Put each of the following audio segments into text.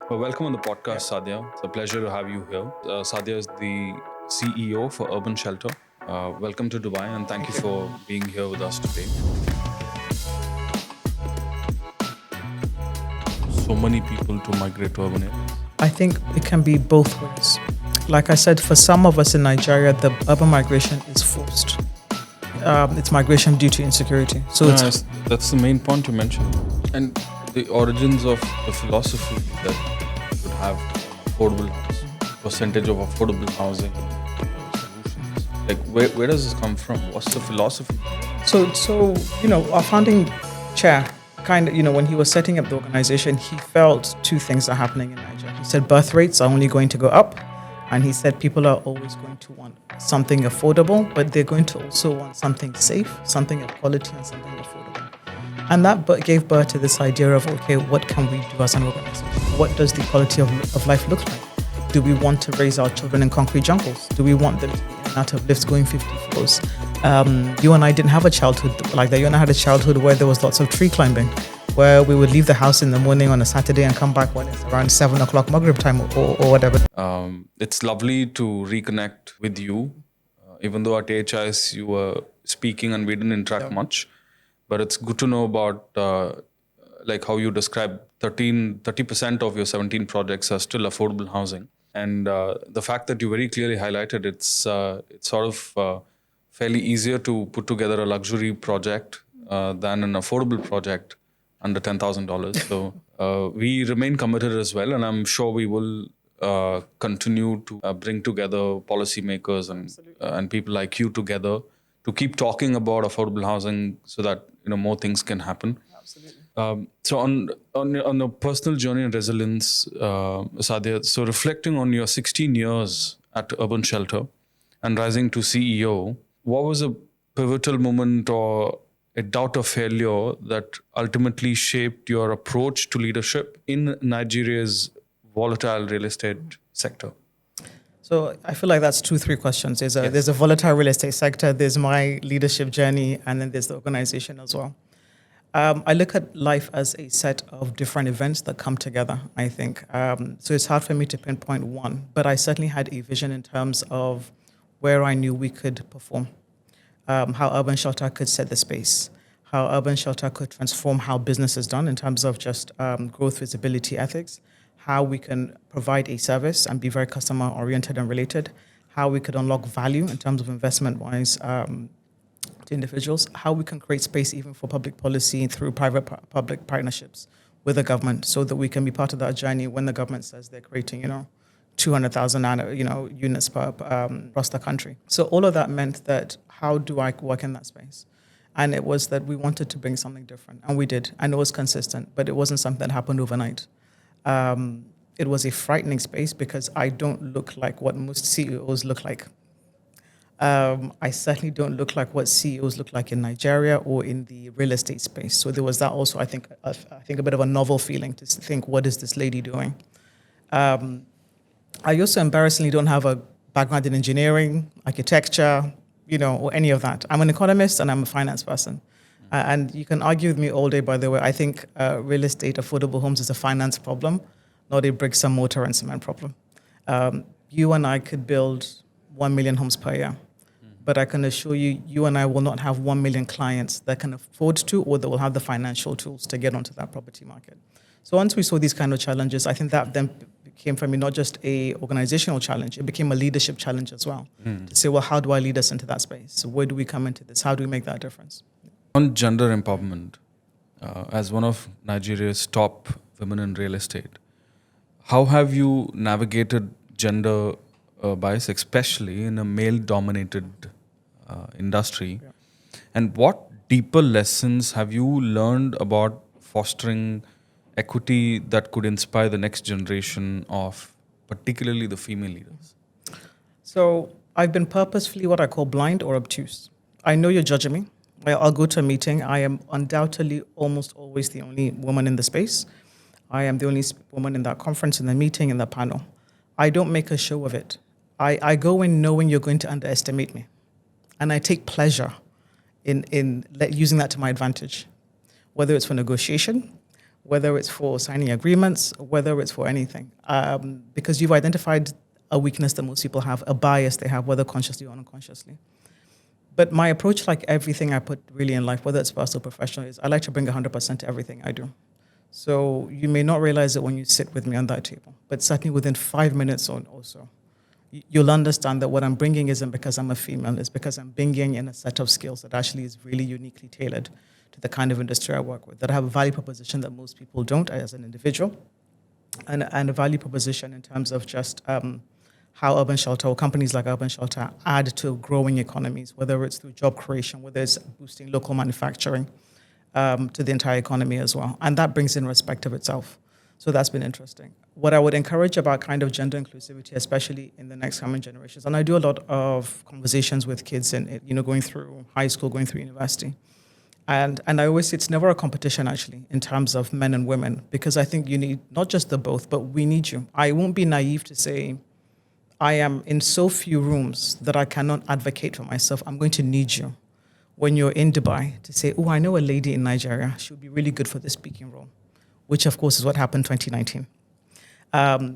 Well, welcome on the podcast, Saadiya. It's a pleasure to have you here. Saadiya is the CEO for Urban Shelter. Welcome to Dubai, and thank you for being here with us today. So many people to migrate to urban areas. I think it can be both ways. Like I said, for some of us in Nigeria, the urban migration is forced. It's migration due to insecurity. So that's the main point you mentioned. And the origins of the philosophy that should have affordable housing, percentage of affordable housing solutions. Like, where does this come from? What's the philosophy? So our founding chair, when he was setting up the organization, he felt two things are happening in Nigeria. He said birth rates are only going to go up. And he said people are always going to want something affordable, but they're going to also want something safe, something of quality, and something affordable. And that gave birth to this idea of, okay, what can we do as an organization? What does the quality of life look like? Do we want to raise our children in concrete jungles? Do we want them to be in and out of lifts going 50 floors? You and I didn't have a childhood like that. You and I had a childhood where there was lots of tree climbing, where we would leave the house in the morning on a Saturday and come back when it's around 7 o'clock Maghrib time or whatever. It's lovely to reconnect with you, even though at 𝐻𝐻𝑖𝐥𝐻 you were speaking and we didn't interact much. But it's good to know about like how you describe 30% of your 17 projects are still affordable housing. And the fact that you very clearly highlighted it's sort of fairly easier to put together a luxury project than an affordable project under $10,000. So we remain committed as well, and I'm sure we will continue to bring together policymakers and people like you together to keep talking about affordable housing so that more things can happen. Absolutely. So on a personal journey and resilience, Saadiya, so reflecting on your 16 years at Urban Shelter and rising to CEO, what was a pivotal moment or a doubt or failure that ultimately shaped your approach to leadership in Nigeria's volatile real estate sector? So I feel like that's 2-3 questions. There's a volatile real estate sector, there's my leadership journey, and then there's the organization as well. I look at life as a set of different events that come together, I think. So it's hard for me to pinpoint one, but I certainly had a vision in terms of where I knew we could perform, how Urban Shelter could set the space, how Urban Shelter could transform how business is done in terms of just growth, visibility, ethics, how we can provide a service and be very customer-oriented and related, how we could unlock value in terms of investment-wise to individuals, how we can create space even for public policy through private-public partnerships with the government so that we can be part of that journey when the government says they're creating, 200,000 units across the country. So all of that meant that how do I work in that space? And it was that we wanted to bring something different, and we did, and it was consistent, but it wasn't something that happened overnight. It was a frightening space because I don't look like what most CEOs look like. I certainly don't look like what CEOs look like in Nigeria or in the real estate space. So there was that also, I think a bit of a novel feeling to think, what is this lady doing? I also embarrassingly don't have a background in engineering, architecture, or any of that. I'm an economist and I'm a finance person. And you can argue with me all day, by the way. I think real estate, affordable homes is a finance problem, not a bricks and mortar and cement problem. You and I could build 1 million homes per year. But I can assure you, you and I will not have 1 million clients that can afford to or that will have the financial tools to get onto that property market. So once we saw these kind of challenges, I think that then became for me not just a organizational challenge, it became a leadership challenge as well. To say, well, how do I lead us into that space? So where do we come into this? How do we make that difference? On gender empowerment, as one of Nigeria's top women in real estate, how have you navigated gender bias, especially in a male-dominated industry? Yeah. And what deeper lessons have you learned about fostering equity that could inspire the next generation of particularly the female leaders? So I've been purposefully what I call blind or obtuse. I know you're judging me. I'll go to a meeting. I am undoubtedly almost always the only woman in the space. I am the only woman in that conference, in the meeting, in the panel. I don't make a show of it. I go in knowing you're going to underestimate me. And I take pleasure in using that to my advantage, whether it's for negotiation, whether it's for signing agreements, whether it's for anything, because you've identified a weakness that most people have, a bias they have, whether consciously or unconsciously. But my approach, like everything I put really in life, whether it's personal or professional, is I like to bring 100% to everything I do. So you may not realize it when you sit with me on that table, but certainly within 5 minutes or so, you'll understand that what I'm bringing isn't because I'm a female, it's because I'm bringing in a set of skills that actually is really uniquely tailored to the kind of industry I work with, that have a value proposition that most people don't as an individual, and a value proposition in terms of just how Urban Shelter or companies like Urban Shelter add to growing economies, whether it's through job creation, whether it's boosting local manufacturing to the entire economy as well. And that brings in respect of itself. So that's been interesting. What I would encourage about kind of gender inclusivity, especially in the next coming generations, and I do a lot of conversations with kids and going through high school, going through university. And I always say it's never a competition, actually, in terms of men and women, because I think you need not just the both, but we need you. I won't be naive to say I am in so few rooms that I cannot advocate for myself. I'm going to need you when you're in Dubai to say, oh, I know a lady in Nigeria. She would be really good for this speaking role, which, of course, is what happened 2019.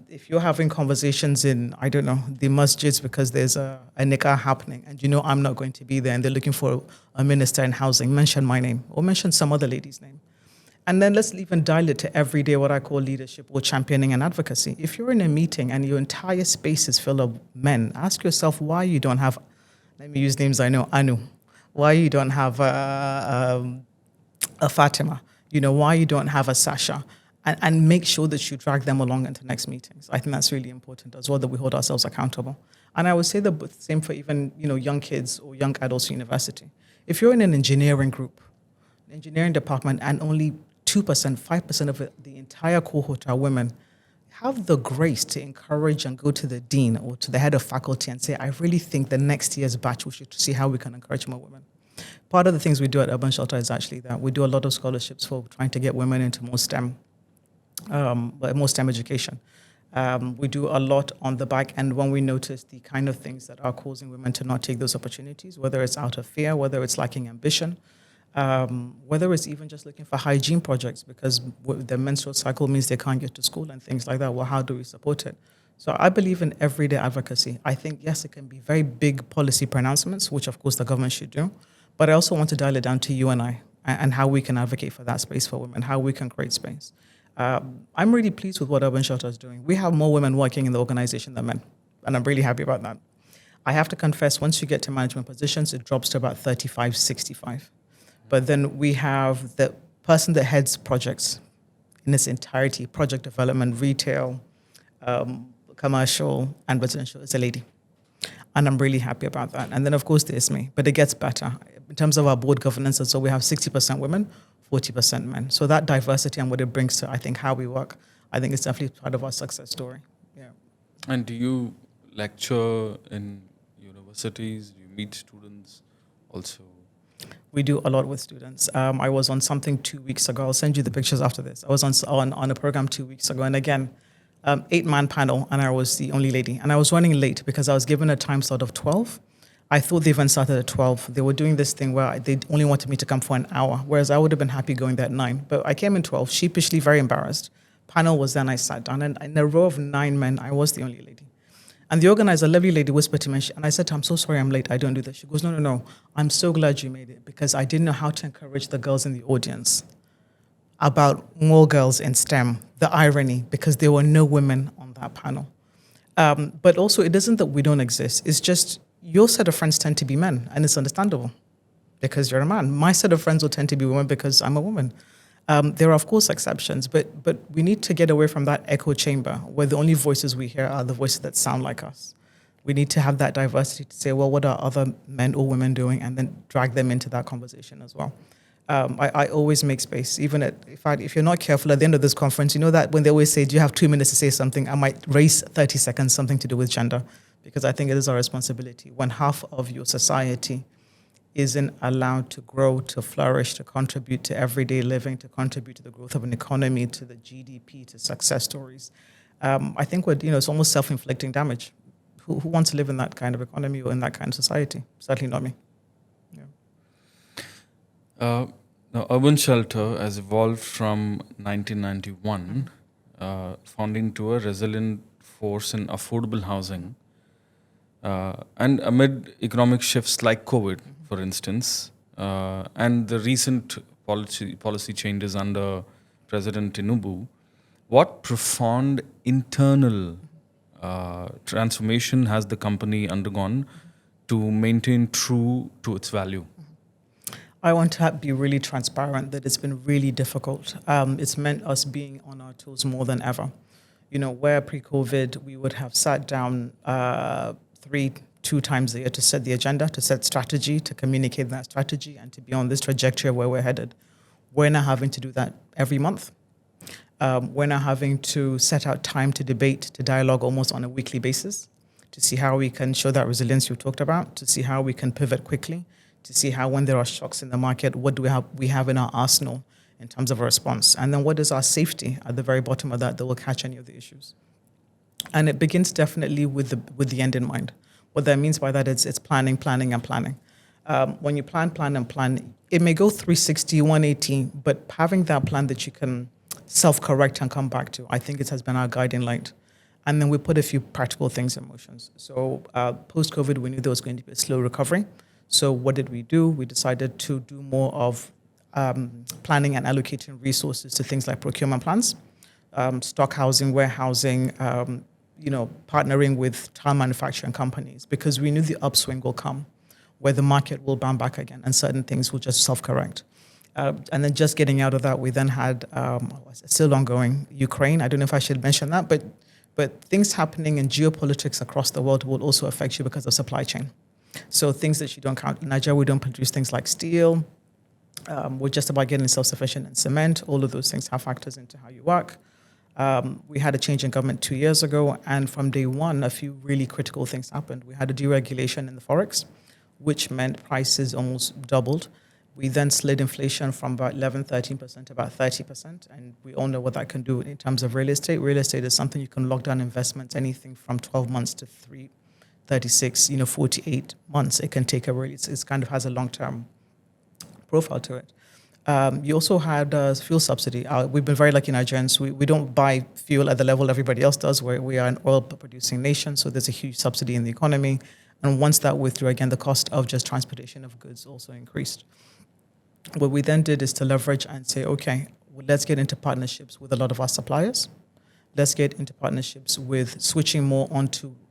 If you're having conversations in, I don't know, the masjids because there's a nikah happening and I'm not going to be there and they're looking for a minister in housing, mention my name or mention some other lady's name. And then let's even dial it to everyday what I call leadership or championing and advocacy. If you're in a meeting and your entire space is full of men, ask yourself why you don't have, let me use names I know, Anu, why you don't have a Fatima, why you don't have a Sasha, and make sure that you drag them along into next meetings. I think that's really important as well, that we hold ourselves accountable. And I would say the same for even, young kids or young adults in university. If you're in an engineering group, an engineering department, and only 2%, 5% of the entire cohort are women, have the grace to encourage and go to the dean or to the head of faculty and say, I really think the next year's batch we should see how we can encourage more women. Part of the things we do at Urban Shelter is actually that we do a lot of scholarships for trying to get women into more STEM education. We do a lot on the back end when we notice the kind of things that are causing women to not take those opportunities, whether it's out of fear, whether it's lacking ambition, whether it's even just looking for hygiene projects because the menstrual cycle means they can't get to school and things like that. Well, how do we support it? So I believe in everyday advocacy. I think, yes, it can be very big policy pronouncements, which of course the government should do, but I also want to dial it down to you and I and how we can advocate for that space for women, how we can create space. I'm really pleased with what Urban Shelter is doing. We have more women working in the organization than men, and I'm really happy about that. I have to confess, once you get to management positions, it drops to about 35, 65. But then we have the person that heads projects in its entirety, project development, retail, commercial, and residential, is a lady. And I'm really happy about that. And then, of course, there's me. But it gets better. In terms of our board governance, and so we have 60% women, 40% men. So that diversity and what it brings to, I think, how we work, I think it's definitely part of our success story. Yeah. And do you lecture in universities? Do you meet students also? We do a lot with students. I was on something 2 weeks ago. I'll send you the pictures after this. I was on a program 2 weeks ago. And again, 8-man panel, and I was the only lady. And I was running late because I was given a time slot of 12. I thought the event started at 12. They were doing this thing where they only wanted me to come for an hour, whereas I would have been happy going there at 9. But I came in 12, sheepishly, very embarrassed. Panel was then, I sat down, and in a row of 9 men, I was the only lady. And the organizer, a lovely lady, whispered to me, and I said to her, I'm so sorry I'm late, I don't do this. She goes, no, I'm so glad you made it because I didn't know how to encourage the girls in the audience about more girls in STEM, the irony, because there were no women on that panel. But also, it isn't that we don't exist. It's just your set of friends tend to be men, and it's understandable because you're a man. My set of friends will tend to be women because I'm a woman. There are, of course, exceptions, but we need to get away from that echo chamber where the only voices we hear are the voices that sound like us. We need to have that diversity to say, well, what are other men or women doing, and then drag them into that conversation as well. I always make space, even if you're not careful at the end of this conference, you know that when they always say, do you have 2 minutes to say something, I might raise 30 seconds, something to do with gender, because I think it is our responsibility. When half of your society isn't allowed to grow, to flourish, to contribute to everyday living, to contribute to the growth of an economy, to the GDP, to success stories, I think it's almost self-inflicting damage. Who wants to live in that kind of economy or in that kind of society? Certainly not me. Yeah. Now, Urban Shelter has evolved from 1991, founding to a resilient force in affordable housing. And amid economic shifts like COVID, for instance, and the recent policy changes under President Tinubu, what profound internal transformation has the company undergone to maintain true to its value? I want to be really transparent that it's been really difficult. It's meant us being on our toes more than ever. You know, where pre-COVID we would have sat down 2 times a year to set the agenda, to set strategy, to communicate that strategy, and to be on this trajectory of where we're headed. We're now having to do that every month. We're now having to set out time to debate, to dialogue almost on a weekly basis, to see how we can show that resilience you talked about, to see how we can pivot quickly, to see how when there are shocks in the market, what do we have in our arsenal in terms of a response? And then what is our safety at the very bottom of that will catch any of the issues? And it begins definitely with the end in mind. What that means by that is it's planning, planning, and planning. When you plan, and plan, it may go 360, 180, but having that plan that you can self-correct and come back to, I think it has been our guiding light. And then we put a few practical things in motion. So post-COVID, we knew there was going to be a slow recovery. So what did we do? We decided to do more of planning and allocating resources to things like procurement plans, stock housing, warehousing, partnering with tile manufacturing companies, because we knew the upswing will come, where the market will bounce back again and certain things will just self-correct. And then just getting out of that, we then had still ongoing Ukraine. I don't know if I should mention that, but things happening in geopolitics across the world will also affect you because of supply chain. So things that you don't count. In Nigeria, we don't produce things like steel. We're just about getting self-sufficient in cement. All of those things have factors into how you work. We had a change in government 2 years ago, and from day one, a few really critical things happened. We had a deregulation in the forex, which meant prices almost doubled. We then slid inflation from about 11, 13% to about 30%, and we all know what that can do in terms of real estate. Real estate is something you can lock down investments, anything from 12 months to 36, 48 months. It can take it kind of has a long-term profile to it. You also had fuel subsidy. We've been very lucky Nigerians. We don't buy fuel at the level everybody else does, where we are an oil-producing nation, so there's a huge subsidy in the economy. And once that withdrew, again, the cost of just transportation of goods also increased. What we then did is to leverage and say, okay, well, let's get into partnerships with a lot of our suppliers. Let's get into partnerships with switching more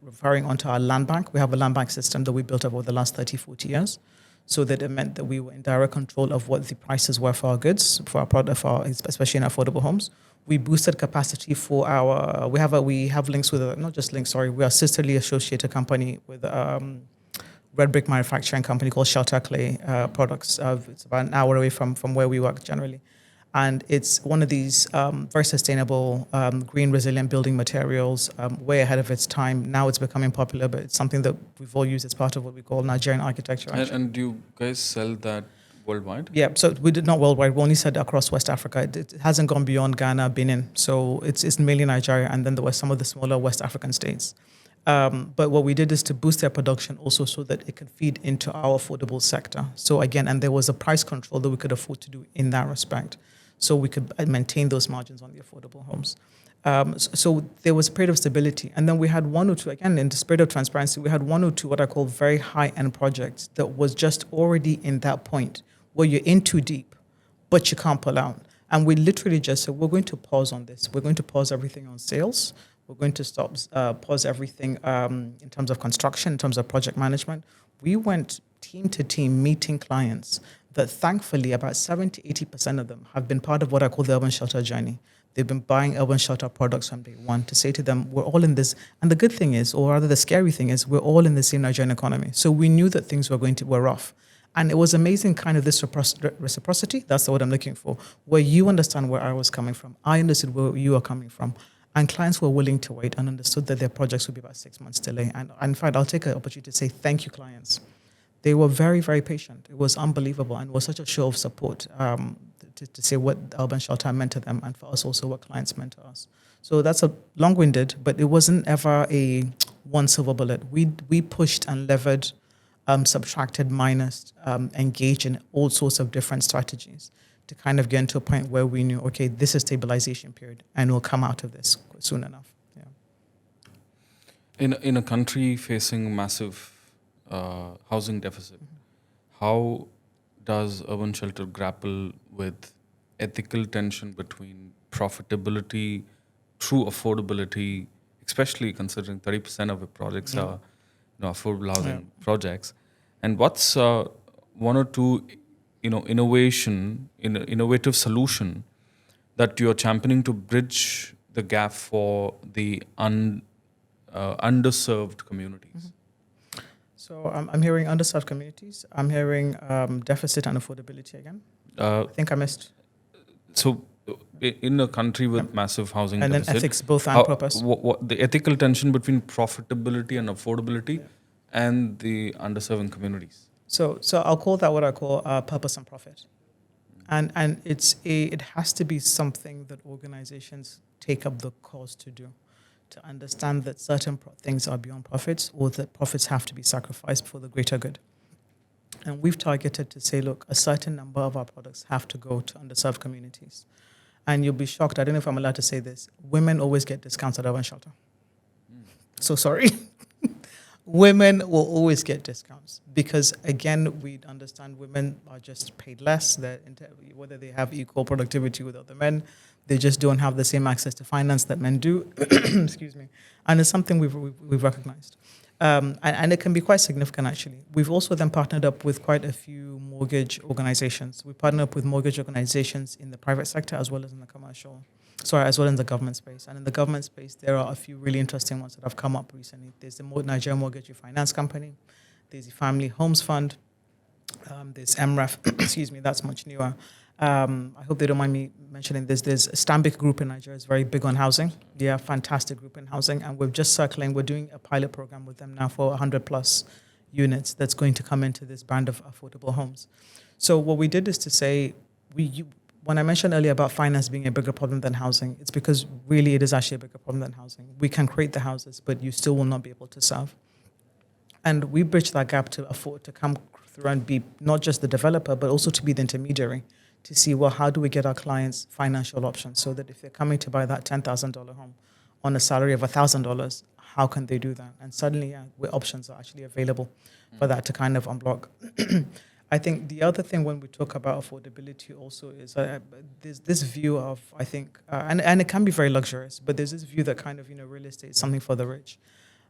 referring onto our land bank. We have a land bank system that we built up over the last 30, 40 years. So that it meant that we were in direct control of what the prices were for our goods, for our product, especially in affordable homes. We boosted capacity for our. We have links with not just links. Sorry, we are sisterly associated company with red brick manufacturing company called 𝐁𝐮𝐢𝐥𝐝 products. It's about an hour away from where we work generally. And it's one of these very sustainable, green, resilient building materials, way ahead of its time. Now it's becoming popular, but it's something that we've all used as part of what we call Nigerian architecture. And do you guys sell that worldwide? Yeah, so we did not worldwide. We only said across West Africa. It hasn't gone beyond Ghana, Benin. So it's mainly Nigeria, and then there were some of the smaller West African states. But what we did is to boost their production also so that it can feed into our affordable sector. So again, and there was a price control that we could afford to do in that respect. So we could maintain those margins on the affordable homes. So there was a period of stability. And then we had one or two, again, in the spirit of transparency, we had one or two what I call very high-end projects that was just already in that point where you're in too deep, but you can't pull out. And we literally just said, we're going to pause on this. We're going to pause everything on sales. We're going to pause everything in terms of construction, in terms of project management. We went team to team meeting clients that thankfully about 70, 80% of them have been part of what I call the urban shelter journey. They've been buying urban shelter products from day one to say to them, we're all in this. And the good thing is, or rather the scary thing is, we're all in the same Nigerian economy. So we knew that things were rough. And it was amazing kind of this reciprocity, that's the word I'm looking for, where you understand where I was coming from. I understood where you are coming from. And clients were willing to wait and understood that their projects would be about 6 months delay. And in fact, I'll take an opportunity to say thank you, clients. They were very, very patient. It was unbelievable, and it was such a show of support to say what urban shelter meant to them, and for us also what clients meant to us. So that's a long-winded, but it wasn't ever a one silver bullet. We pushed and levered, subtracted, minus, engaged in all sorts of different strategies to kind of get to a point where we knew, okay, this is stabilization period and we'll come out of this soon enough. Yeah. In a country facing massive housing deficit, how does Urban Shelter grapple with ethical tension between profitability, true affordability, especially considering 30% of the projects are affordable housing projects, and what's one or two innovative solution that you're championing to bridge the gap for the underserved communities? So I'm hearing underserved communities. I'm hearing deficit and affordability again. I think I missed. So in a country with massive housing and deficit, then ethics, both and purpose. What the ethical tension between profitability and affordability and the underserving communities? So I'll call that what I call purpose and profit. And it has to be something that organizations take up the cause to do, to understand that certain things are beyond profits, or that profits have to be sacrificed for the greater good. And we've targeted to say, look, a certain number of our products have to go to underserved communities. And you'll be shocked, I don't know if I'm allowed to say this, women always get discounts at Urban Shelter. So sorry. Women will always get discounts because, again, we understand women are just paid less, whether they have equal productivity with other men, they just don't have the same access to finance that men do. Excuse me. And it's something we've recognized. And it can be quite significant, actually. We've also then partnered up with quite a few mortgage organizations. We partnered up with mortgage organizations in the private sector as well as in the as well as in the government space. And in the government space, there are a few really interesting ones that have come up recently. There's the Nigeria Mortgage Refinance Company. There's the Family Homes Fund. There's MREF, excuse me, that's much newer. I hope they don't mind me mentioning this. There's a Stanbic group in Nigeria, is very big on housing. They are a fantastic group in housing. And we're doing a pilot program with them now for 100 plus units that's going to come into this brand of affordable homes. So what we did is to say, when I mentioned earlier about finance being a bigger problem than housing, it's because really it is actually a bigger problem than housing. We can create the houses, but you still will not be able to serve. And we bridge that gap to afford to come through and be not just the developer, but also to be the intermediary to see, well, how do we get our clients financial options so that if they're coming to buy that $10,000 home on a salary of $1,000, how can they do that? And suddenly, where options are actually available for that to kind of unblock. I think the other thing when we talk about affordability also is there's this view of, I think, and it can be very luxurious, but there's this view that kind of, real estate is something for the rich.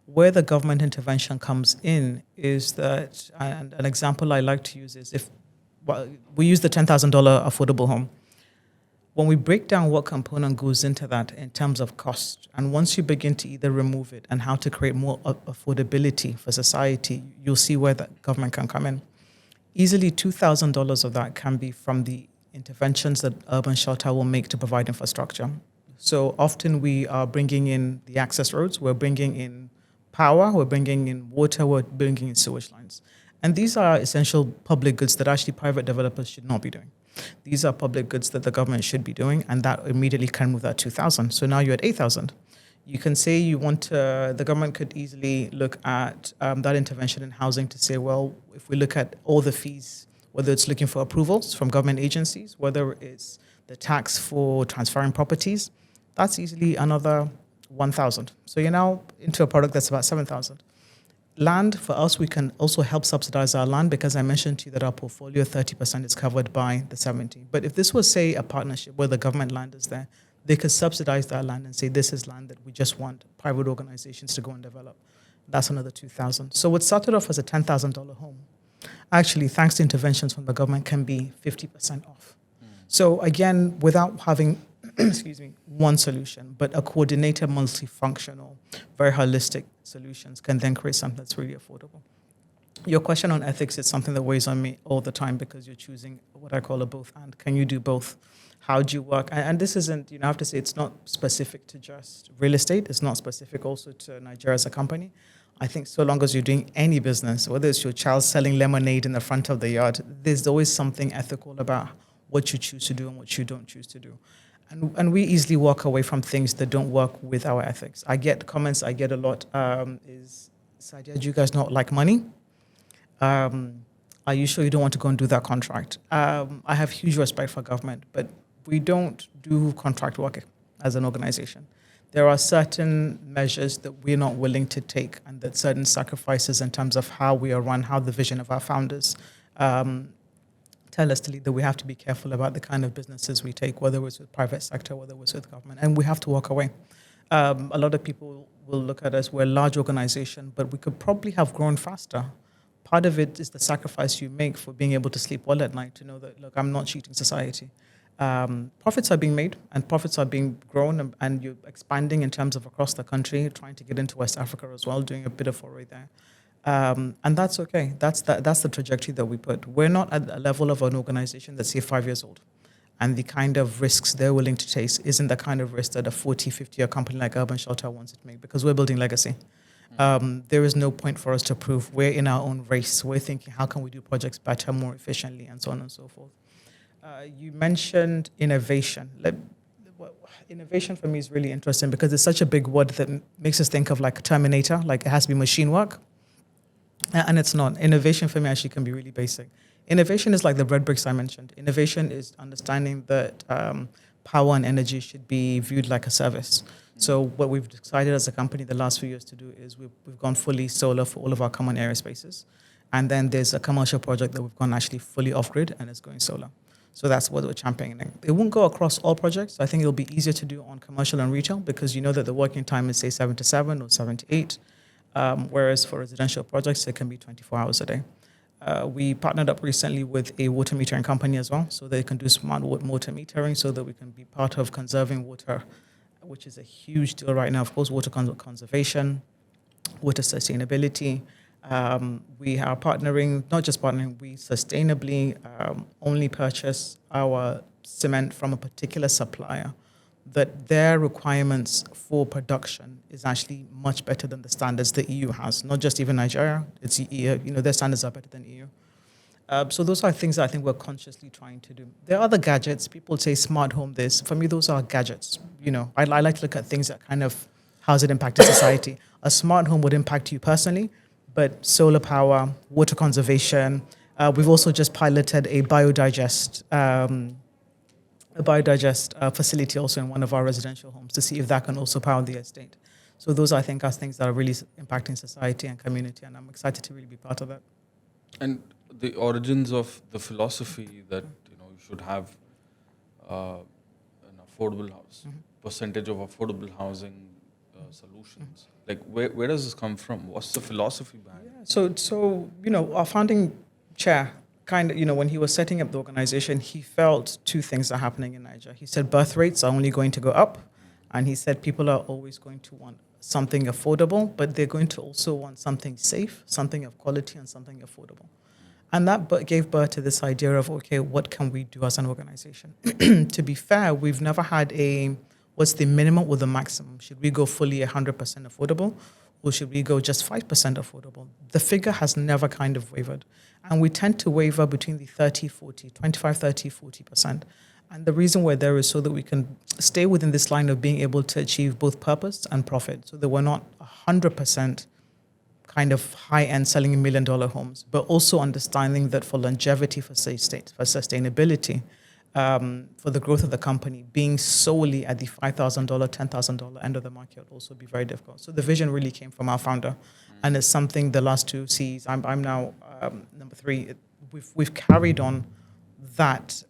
Where the government intervention comes in is that, and an example I like to use is we use the $10,000 affordable home. When we break down what component goes into that in terms of cost, and once you begin to either remove it and how to create more affordability for society, you'll see where the government can come in. Easily $2,000 of that can be from the interventions that Urban Shelter will make to provide infrastructure. So often we are bringing in the access roads, we're bringing in power, we're bringing in water, we're bringing in sewage lines. And these are essential public goods that actually private developers should not be doing. These are public goods that the government should be doing, and that immediately can move that 2,000. So now you're at 8,000. You can say the government could easily look at that intervention in housing to say, well, if we look at all the fees, whether it's looking for approvals from government agencies, whether it's the tax for transferring properties, that's easily another 1,000. So you're now into a product that's about 7,000. Land, for us, we can also help subsidize our land because I mentioned to you that our portfolio, 30% is covered by the 70. But if this was, say, a partnership where the government land is there, they could subsidize that land and say, this is land that we just want private organizations to go and develop. That's another 2,000. So what started off as a $10,000 home, actually, thanks to interventions from the government, can be 50% off. So again, without having one solution, but a coordinated, multifunctional, very holistic solutions can then create something that's really affordable. Your question on ethics is something that weighs on me all the time because you're choosing what I call a both and. Can you do both? How do you work? And this isn't, I have to say, it's not specific to just real estate. It's not specific also to Nigeria as a company. I think so long as you're doing any business, whether it's your child selling lemonade in the front of the yard, there's always something ethical about what you choose to do and what you don't choose to do. And we easily walk away from things that don't work with our ethics. I get comments I get a lot is, Saadiya, do you guys not like money? Are you sure you don't want to go and do that contract? I have huge respect for government, but we don't do contract work as an organization. There are certain measures that we're not willing to take, and that certain sacrifices in terms of how we are run, how the vision of our founders tell us to lead, that we have to be careful about the kind of businesses we take, whether it's with private sector, whether it's with government, and we have to walk away. A lot of people will look at us, we're a large organization, but we could probably have grown faster. Part of it is the sacrifice you make for being able to sleep well at night, to know that, look, I'm not cheating society. Profits are being made and profits are being grown, and you're expanding in terms of across the country, trying to get into West Africa as well, doing a bit of foray there. And that's okay. That's the trajectory that we put. We're not at a level of an organization that's, say, 5 years old. And the kind of risks they're willing to take isn't the kind of risk that a 40, 50-year company like Urban Shelter wants to make, because we're building legacy. There is no point for us to prove. We're in our own race. We're thinking, how can we do projects better, more efficiently, and so on and so forth. You mentioned innovation. Innovation for me is really interesting because it's such a big word that makes us think of like Terminator, like it has to be machine work. And it's not. Innovation for me actually can be really basic. Innovation is like the bread bricks I mentioned. Innovation is understanding that power and energy should be viewed like a service. So what we've decided as a company the last few years to do is we've gone fully solar for all of our common area spaces. And then there's a commercial project that we've gone actually fully off-grid and it's going solar. So that's what we're championing. It won't go across all projects. I think it'll be easier to do on commercial and retail because you know that the working time is, say, 7 to 7 or 7 to 8. Whereas for residential projects, it can be 24 hours a day. We partnered up recently with a water metering company as well, so they can do smart water metering so that we can be part of conserving water, which is a huge deal right now. Of course, water conservation, water sustainability. We are partnering, not just partnering, we sustainably only purchase our cement from a particular supplier, that their requirements for production is actually much better than the standards the EU has. Not just even Nigeria, it's EU, their standards are better than EU. So those are things that I think we're consciously trying to do. There are other gadgets. People say smart home this. For me, those are gadgets. I like to look at things that kind of, how's it impacting society? A smart home would impact you personally, but solar power, water conservation. We've also just piloted a biodigest facility also in one of our residential homes to see if that can also power the estate. So those, I think, are things that are really impacting society and community, and I'm excited to really be part of that. And the origins of the philosophy that you should have an affordable house, percentage of affordable housing solutions. Like where does this come from? What's the philosophy behind it? So our founding chair, when he was setting up the organization, he felt two things are happening in Nigeria. He said birth rates are only going to go up, and he said people are always going to want something affordable, but they're going to also want something safe, something of quality, and something affordable. And that gave birth to this idea of, okay, what can we do as an organization? To be fair, we've never had what's the minimum or the maximum? Should we go fully 100% affordable? Or should we go just 5% affordable? The figure has never kind of wavered. And we tend to waver between the 25, 30, 40%. And the reason we're there is so that we can stay within this line of being able to achieve both purpose and profit, so that we're not 100% kind of high-end selling $1 million homes, but also understanding that for longevity, for sustainability, for the growth of the company, being solely at the $5,000, $10,000 end of the market would also be very difficult. So the vision really came from our founder, and it's something the last two C's. I'm now number 3. We've carried on that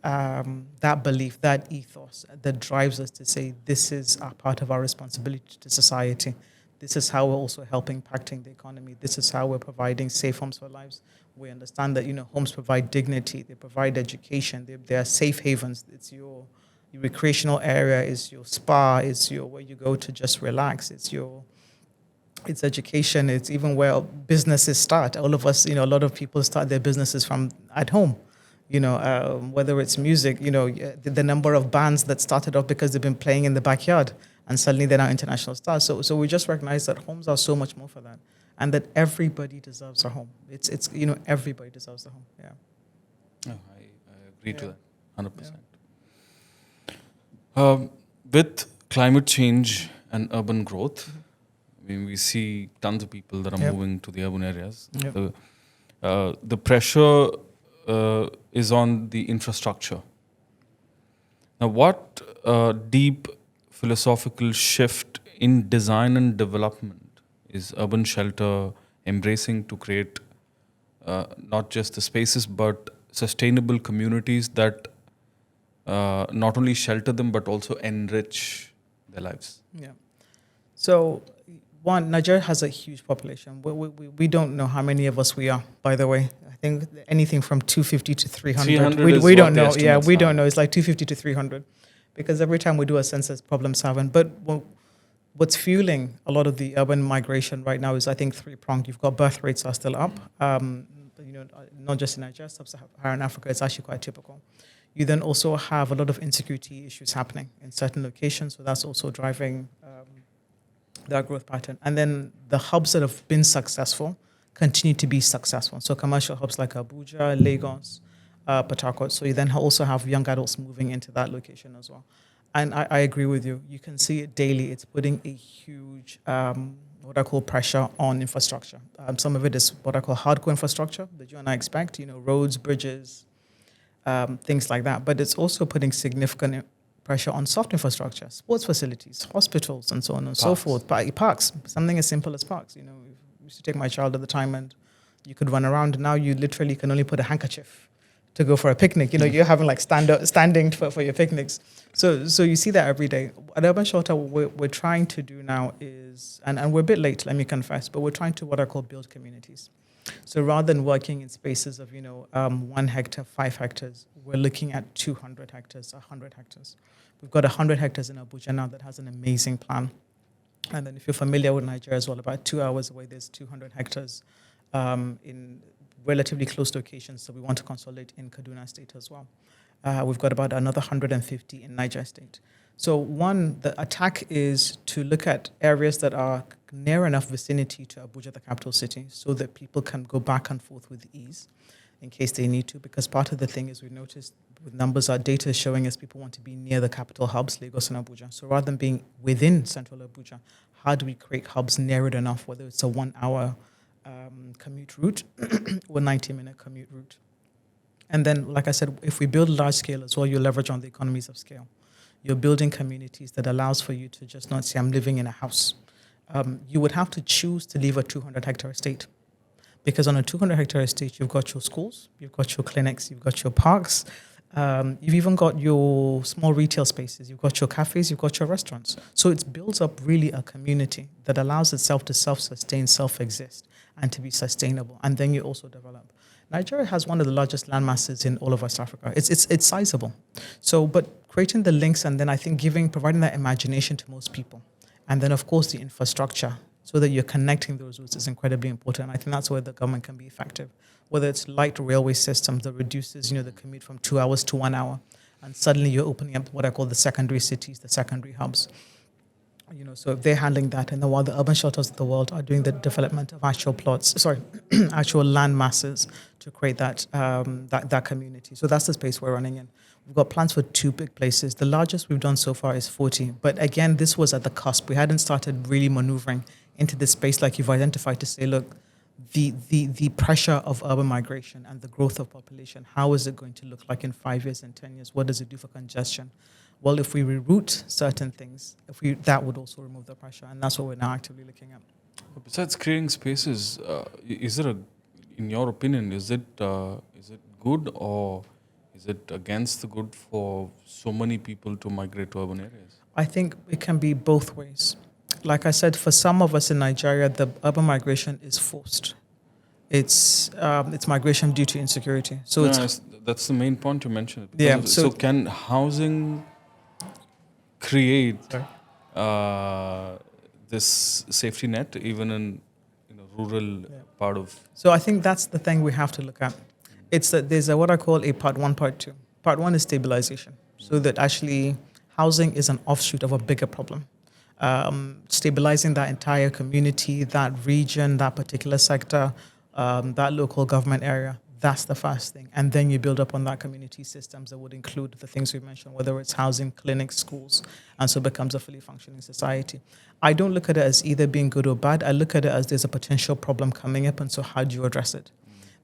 belief, that ethos that drives us to say this is a part of our responsibility to society. This is how we're also helping impacting the economy. This is how we're providing safe homes for lives. We understand that homes provide dignity, they provide education, they are safe havens. It's your recreational area, it's your spa, it's where you go to just relax, it's education, it's even where businesses start. All of us, a lot of people start their businesses from at home. Whether it's music, the number of bands that started off because they've been playing in the backyard and suddenly they're now international stars. So we just recognize that homes are so much more for that, and that everybody deserves a home. It's everybody deserves a home. Yeah. Oh, I agree to that 100%. With climate change and urban growth, we see tons of people that are moving to the urban areas. the pressure is on the infrastructure. Now, what deep philosophical shift in design and development is Urban Shelter embracing to create not just the spaces but sustainable communities that not only shelter them but also enrich their lives? Yeah. So, one, Nigeria has a huge population. We don't know how many of us we are, by the way. I think anything from 250 to 300. 300 we don't know. Yeah, we are. don't know. It's like 250 to 300. Because every time we do a census, problem solving. But what's fueling a lot of the urban migration right now is, I think, three-pronged. You've got birth rates are still up. Not just in Nigeria, sub-Saharan Africa, it's actually quite typical. You then also have a lot of insecurity issues happening in certain locations, so that's also driving that growth pattern. And then the hubs that have been successful continue to be successful. So commercial hubs like Abuja, Lagos, Port Harcourt. So you then also have young adults moving into that location as well. And I agree with you. You can see it daily. It's putting a huge, what I call pressure on infrastructure. Some of it is what I call hardcore infrastructure that you and I expect, roads, bridges, things like that. But it's also putting significant pressure on soft infrastructure, sports facilities, hospitals, and so on and so forth. Parks, something as simple as parks. I used to take my child at the time and you could run around. Now you literally can only put a handkerchief to go for a picnic. You're having like standing for your picnics. So you see that every day. At Urban Shelter, what we're trying to do now is, and we're a bit late, let me confess, but we're trying to what I call build communities. So rather than working in spaces of, 1 hectare, 5 hectares, we're looking at 200 hectares, 100 hectares. We've got 100 hectares in Abuja now that has an amazing plan. And then if you're familiar with Nigeria as well, about 2 hours away, there's 200 hectares in relatively close locations. So we want to consolidate in Kaduna State as well. We've got about another 150 in Niger State. So one, the attack is to look at areas that are near enough vicinity to Abuja, the capital city, so that people can go back and forth with ease in case they need to. Because part of the thing is we've noticed with numbers, our data is showing us people want to be near the capital hubs, Lagos and Abuja. So rather than being within central Abuja, how do we create hubs near it enough, whether it's a 1 hour commute route or 90-minute commute route? And then, like I said, if we build large scale as well, you leverage on the economies of scale. You're building communities that allows for you to just not say, I'm living in a house. You would have to choose to leave a 200-hectare estate. Because on a 200-hectare estate, you've got your schools, you've got your clinics, you've got your parks, you've even got your small retail spaces, you've got your cafes, you've got your restaurants. So it builds up really a community that allows itself to self-sustain, self-exist, and to be sustainable. And then you also develop. Nigeria has one of the largest land masses in all of West Africa. It's sizable. So, but creating the links and then I think providing that imagination to most people. And then, of course, the infrastructure so that you're connecting those routes is incredibly important. I think that's where the government can be effective. Whether it's light railway systems that reduces, the commute from 2 hours to 1 hour. And suddenly you're opening up what I call the secondary cities, the secondary hubs. So if they're handling that, and then while the urban shelters of the world are doing the development of actual actual land masses to create that community. So that's the space we're running in. We've got plans for 2 big places. The largest we've done so far is 40. But again, this was at the cusp. We hadn't started really maneuvering into this space like you've identified to say, look, the pressure of urban migration and the growth of population, how is it going to look like in 5 years and 10 years? What does it do for congestion? Well, if we reroute certain things, that would also remove the pressure, and that's what we're now actively looking at. Besides creating spaces, in your opinion, is it good or is it against the good for so many people to migrate to urban areas? I think it can be both ways. Like I said, for some of us in Nigeria, the urban migration is forced. It's migration due to insecurity. So that's the main point you mentioned. Yeah. So can housing create this safety net even in rural part of? So I think that's the thing we have to look at. It's that there's what I call a part 1, part 2. Part 1 is stabilization. So that actually housing is an offshoot of a bigger problem. Stabilizing that entire community, that region, that particular sector, that local government area. That's the first thing. And then you build up on that community systems that would include the things we mentioned, whether it's housing, clinics, schools, and so it becomes a fully functioning society. I don't look at it as either being good or bad. I look at it as there's a potential problem coming up, and so how do you address it?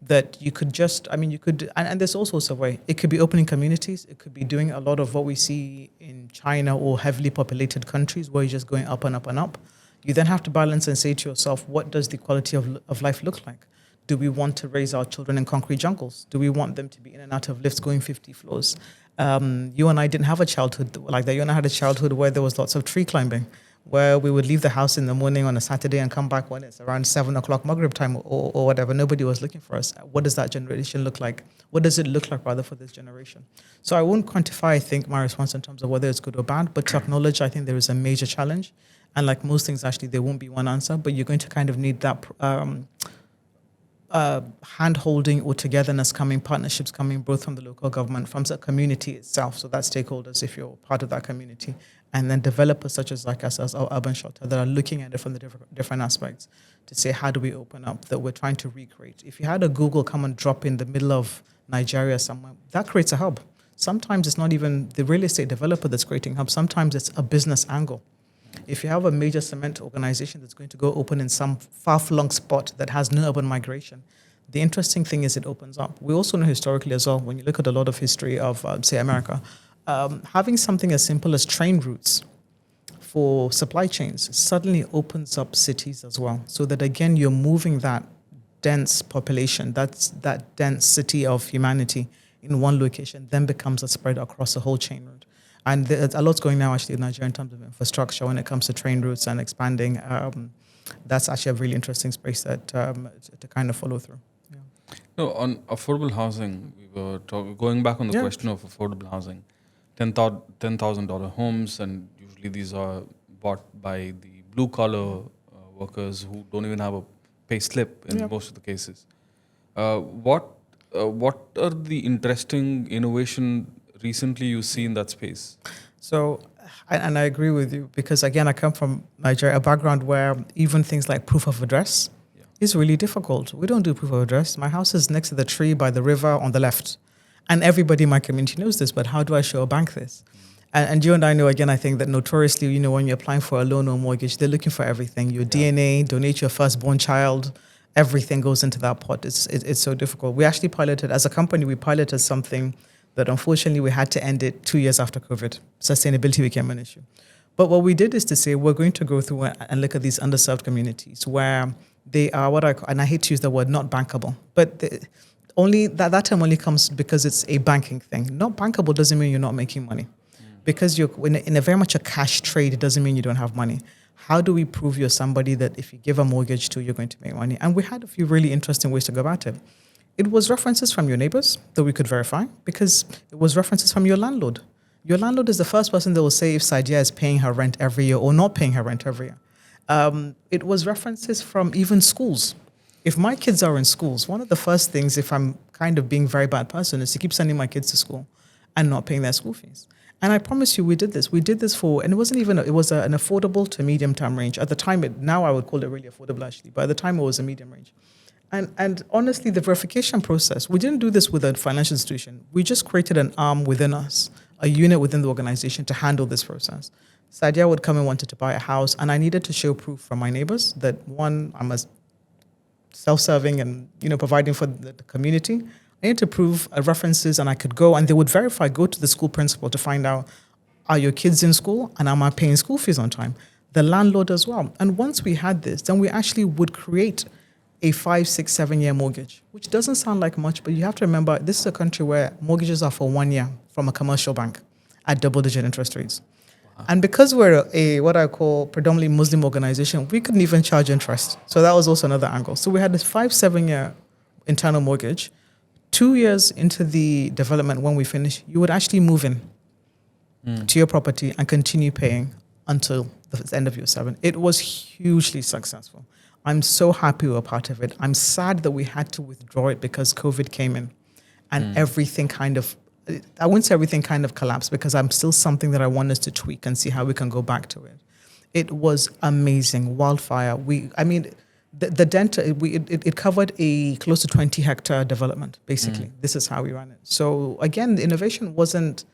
that you could just, and there's all sorts of ways. It could be opening communities. It could be doing a lot of what we see in China or heavily populated countries where you're just going up and up and up. You then have to balance and say to yourself, what does the quality of life look like? Do we want to raise our children in concrete jungles? Do we want them to be in and out of lifts going 50 floors? You and I didn't have a childhood like that. You and I had a childhood where there was lots of tree climbing, where we would leave the house in the morning on a Saturday and come back when it's around 7 o'clock Maghrib time or whatever. Nobody was looking for us. What does that generation look like? What does it look like, rather, for this generation? So I won't quantify, I think, my response in terms of whether it's good or bad, but to acknowledge, I think there is a major challenge. And like most things, actually, there won't be one answer, but you're going to kind of need that hand-holding or togetherness coming, partnerships coming, both from the local government, from the community itself, so that's stakeholders if you're part of that community, and then developers such as like us, as our urban shelter, that are looking at it from the different aspects to say, how do we open up, that we're trying to recreate. If you had a Google come and drop in the middle of Nigeria somewhere, that creates a hub. Sometimes it's not even the real estate developer that's creating hub, sometimes it's a business angle. If you have a major cement organization that's going to go open in some far-flung spot that has no urban migration, the interesting thing is it opens up. We also know historically as well, when you look at a lot of history of, say, America, having something as simple as train routes for supply chains suddenly opens up cities as well. So that, again, you're moving that dense population, that density of humanity in one location, then becomes a spread across the whole chain route. And there's a lot's going now actually in Nigeria in terms of infrastructure when it comes to train routes and expanding. That's actually a really interesting space that to kind of follow through. Yeah. No, on affordable housing, we were going back on the question of affordable housing. $10,000 homes, and usually these are bought by the blue-collar workers who don't even have a pay slip in most of the cases. What are the interesting innovation recently you see in that space? So, and I agree with you, because again, I come from Nigeria, a background where even things like proof of address is really difficult. We don't do proof of address. My house is next to the tree by the river on the left. And everybody in my community knows this, but how do I show a bank this? And you and I know, again, I think that notoriously, when you're applying for a loan or mortgage, they're looking for everything. Your DNA, donate your firstborn child, everything goes into that pot. It's so difficult. We actually piloted, as a company, we piloted something that unfortunately we had to end it 2 years after COVID. Sustainability became an issue. But what we did is to say, we're going to go through and look at these underserved communities where they are what I call, and I hate to use the word, not bankable, but that term only comes because it's a banking thing. Not bankable doesn't mean you're not making money. Because you're in a very much a cash trade, it doesn't mean you don't have money. How do we prove you're somebody that if you give a mortgage to, you're going to make money? And we had a few really interesting ways to go about it. It was references from your neighbors that we could verify, because it was references from your landlord. Your landlord is the first person that will say if Saadiya is paying her rent every year or not paying her rent every year. It was references from even schools. If my kids are in schools, one of the first things, if I'm kind of being a very bad person, is to keep sending my kids to school and not paying their school fees. And I promise you, we did this. We did this for, and it wasn't even, it was an affordable to medium term range. At the time, now I would call it really affordable actually, but at the time it was a medium range. And honestly, the verification process, we didn't do this with a financial institution. We just created an arm within us, a unit within the organization to handle this process. Saadiya would come and wanted to buy a house, and I needed to show proof from my neighbors that, one, I'm a self-serving and providing for the community. I needed to prove references, and I could go, and they would verify, go to the school principal to find out, are your kids in school, and am I paying school fees on time? The landlord as well. And once we had this, then we actually would create a 5, 6, 7 year mortgage, which doesn't sound like much, but you have to remember, this is a country where mortgages are for 1 year from a commercial bank at double-digit interest rates. Wow. And because we're a what I call predominantly Muslim organization, we couldn't even charge interest. So that was also another angle. So we had this 5, 7 year internal mortgage. 2 years into the development, when we finish, you would actually move in to your property and continue paying until the end of year 7. It was hugely successful. I'm so happy we were part of it. I'm sad that we had to withdraw it because COVID came in and everything kind of, I wouldn't say everything kind of collapsed, because I'm still something that I want us to tweak and see how we can go back to it. It was amazing. Wildfire. It covered a close to 20 hectare development, basically. This is how we ran it. So again, the innovation wasn't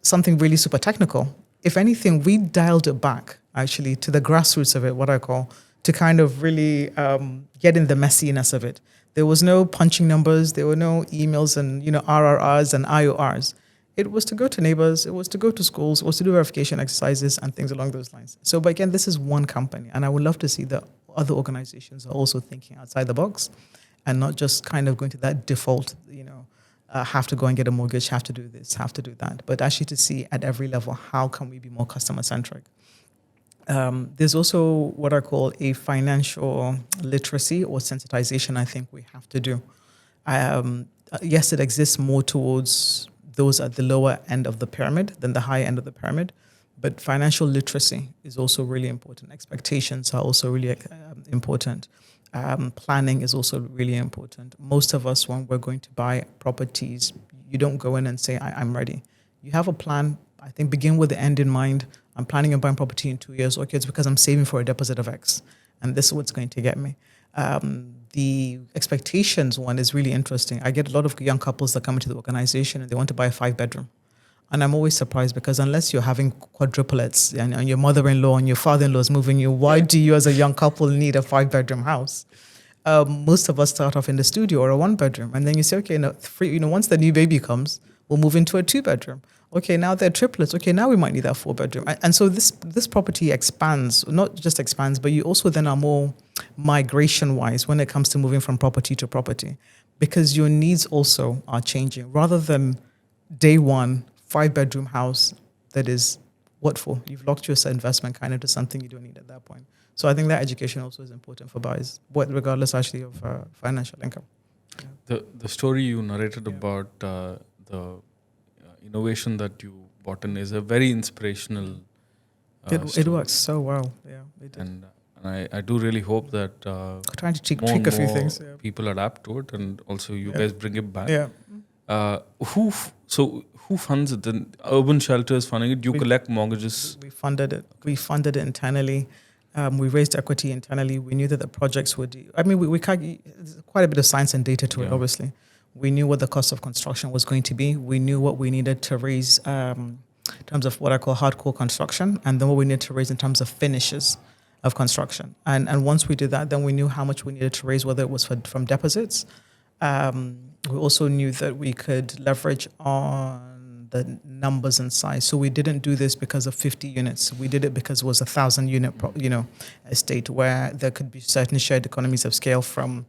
something really super technical. If anything, we dialed it back actually to the grassroots of it, what I call, to kind of really get in the messiness of it. There was no punching numbers. There were no emails and, RRRs and IORs. It was to go to neighbors. It was to go to schools. It was to do verification exercises and things along those lines. So, but again, this is one company. And I would love to see that other organizations are also thinking outside the box and not just kind of going to that default, have to go and get a mortgage, have to do this, have to do that. But actually to see at every level, how can we be more customer-centric? There's also what I call a financial literacy or sensitization I think we have to do. Yes, it exists more towards those at the lower end of the pyramid than the high end of the pyramid, but financial literacy is also really important. Expectations are also really important. Planning is also really important. Most of us, when we're going to buy properties, you don't go in and say, I'm ready. You have a plan. I think begin with the end in mind. I'm planning on buying property in 2 years. Okay, it's because I'm saving for a deposit of X, and this is what's going to get me. The expectations one is really interesting. I get a lot of young couples that come into the organization and they want to buy a 5-bedroom. And I'm always surprised because unless you're having quadruplets and your mother-in-law and your father-in-law is moving you, why do you as a young couple need a 5-bedroom house? Most of us start off in the studio or a 1-bedroom. And then you say, okay, once the new baby comes, we'll move into a 2-bedroom. Okay, now they're triplets. Okay, now we might need that 4-bedroom. And so this property expands, not just expands, but you also then are more migration-wise when it comes to moving from property to property, because your needs also are changing. Rather than day one, 5-bedroom house that is what for? You've locked your investment kind of to something you don't need at that point. So I think that education also is important for buyers, regardless actually of financial income. Yeah. The story you narrated about the innovation that you bought in is a very inspirational it works so well. Yeah, it did. And I do really hope that trying to tweak a few things. Yeah. People adapt to it, and also you guys bring it back. Yeah. Who funds it? The urban shelters funding it? You collect mortgages? We funded it. We funded it internally. We raised equity internally. We knew that the projects would. We quite a bit of science and data to it. Obviously, we knew what the cost of construction was going to be. We knew what we needed to raise in terms of what I call hardcore construction, and then what we needed to raise in terms of finishes of construction. And once we did that, then we knew how much we needed to raise, whether it was from deposits. We also knew that we could leverage on the numbers and size. So we didn't do this because of 50 units. We did it because it was 1,000-unit, estate where there could be certain shared economies of scale from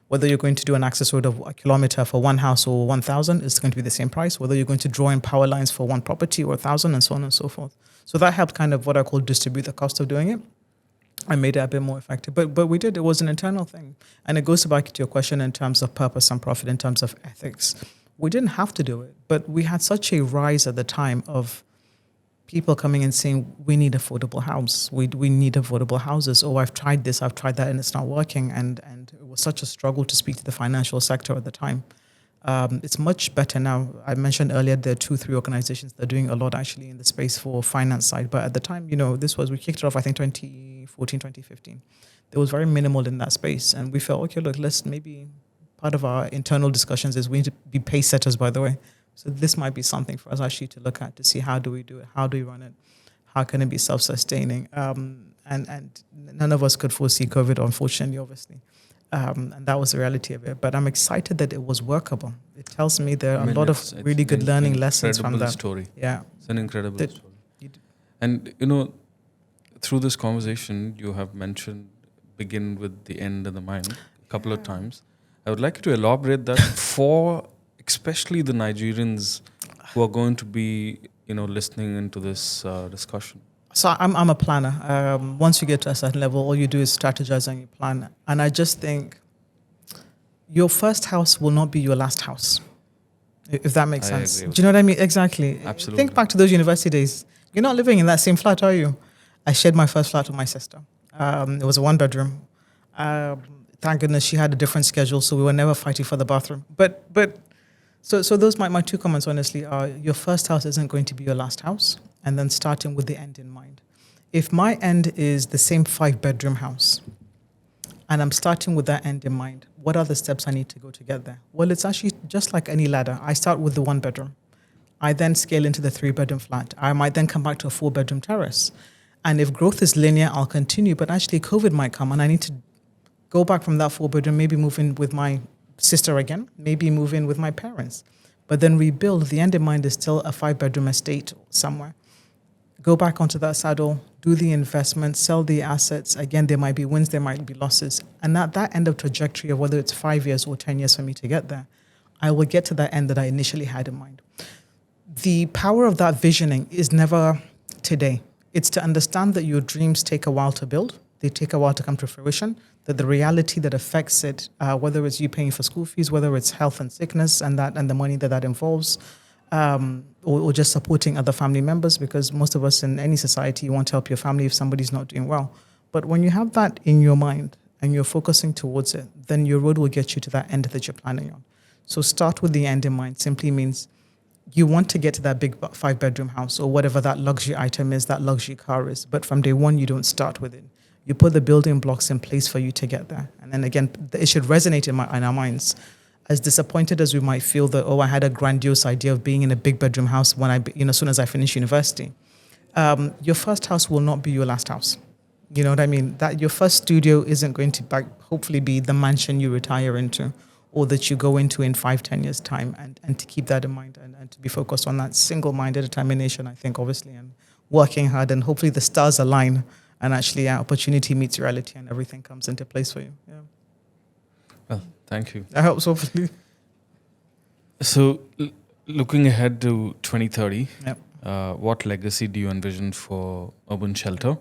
whether you're going to do an access road of a kilometer for one house or 1,000, it's going to be the same price. Whether you're going to draw in power lines for one property or 1,000 and so on and so forth. So that helped kind of what I call distribute the cost of doing it. I made it a bit more effective. But we did. It was an internal thing. And it goes back to your question in terms of purpose and profit, in terms of ethics. We didn't have to do it, but we had such a rise at the time of people coming and saying, we need affordable house. We need affordable houses. Oh, I've tried this, I've tried that, and it's not working. And it was such a struggle to speak to the financial sector at the time. It's much better now. I mentioned earlier there are 2-3 organizations that are doing a lot actually in the space for finance side. But at the time, we kicked it off, I think 2014, 2015. There was very minimal in that space. And we felt, okay, look, let's maybe part of our internal discussions is we need to be pace setters, by the way. So this might be something for us actually to look at to see how do we do it? How do we run it? How can it be self-sustaining? And none of us could foresee COVID, unfortunately, obviously. And that was the reality of it. But I'm excited that it was workable. It tells me there are a lot of really good learning lessons from that. Story. Yeah. It's an incredible story. And, through this conversation, you have mentioned begin with the end in the mind a couple of times. I would like you to elaborate that for especially the Nigerians who are going to be, listening into this discussion. So I'm a planner. Once you get to a certain level, all you do is strategize and you plan. And I just think your first house will not be your last house, if that makes sense. Do you know what I mean? Exactly. Absolutely. Think back to those university days. You're not living in that same flat, are you? I shared my first flat with my sister. It was a 1-bedroom. Thank goodness she had a different schedule, so we were never fighting for the bathroom. So those my 2 comments, honestly, are your first house isn't going to be your last house, and then starting with the end in mind. If my end is the same 5-bedroom house, and I'm starting with that end in mind, what are the steps I need to go to get there? Well, it's actually just like any ladder. I start with the 1-bedroom. I then scale into the 3-bedroom flat. I might then come back to a 4-bedroom terrace. And if growth is linear, I'll continue. But actually, COVID might come, and I need to go back from that 4-bedroom, maybe move in with my sister again, maybe move in with my parents. But then rebuild. The end in mind is still a 5-bedroom estate somewhere. Go back onto that saddle, do the investment, sell the assets. Again, there might be wins, there might be losses. And at that end of trajectory of whether it's 5 years or 10 years for me to get there, I will get to that end that I initially had in mind. The power of that visioning is never today. It's to understand that your dreams take a while to build. They take a while to come to fruition. That the reality that affects it, whether it's you paying for school fees, whether it's health and sickness and the money that involves, or just supporting other family members, because most of us in any society, you want to help your family if somebody's not doing well. But when you have that in your mind and you're focusing towards it, then your road will get you to that end that you're planning on. So start with the end in mind simply means you want to get to that big 5-bedroom house or whatever that luxury item is, that luxury car is. But from day one, you don't start with it. You put the building blocks in place for you to get there. And then again, it should resonate in our minds. As disappointed as we might feel that, I had a grandiose idea of being in a big bedroom house when as soon as I finish university. Your first house will not be your last house. You know what I mean? That your first studio isn't going to hopefully be the mansion you retire into or that you go into in 5-10 years time, and to keep that in mind and to be focused on that single-minded determination, I think, obviously, and working hard, and hopefully the stars align and actually opportunity meets reality and everything comes into place for you. Yeah. Well, thank you. I hope so. So, looking ahead to 2030, Yep. What legacy do you envision for Urban Shelter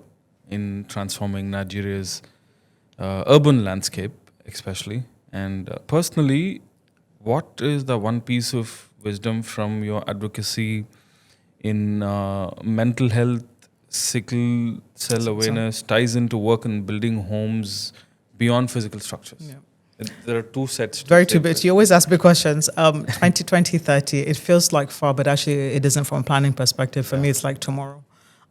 in transforming Nigeria's urban landscape, especially? And personally, what is the one piece of wisdom from your advocacy in mental health, sickle cell awareness, ties into work and building homes beyond physical structures? Yeah. There are two sets. Very two bits. You always ask me questions. 2020, 30, it feels like far, but actually it isn't from a planning perspective. For me, it's like tomorrow.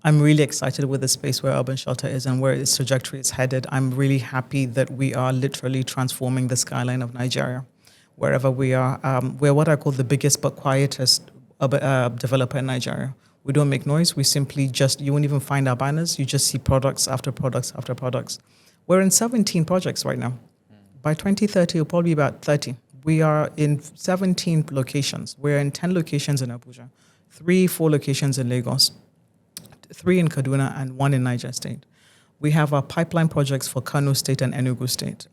I'm really excited with the space where Urban Shelter is and where its trajectory is headed. I'm really happy that we are literally transforming the skyline of Nigeria, wherever we are. We're what I call the biggest but quietest developer in Nigeria. We don't make noise. We simply you won't even find our banners. You just see products after products after products. We're in 17 projects right now. By 2030, it'll probably be about 30. We are in 17 locations. We're in 10 locations in Abuja, 4 locations in Lagos, 3 in Kaduna, and 1 in Niger State. We have our pipeline projects for Kano State and Enugu State.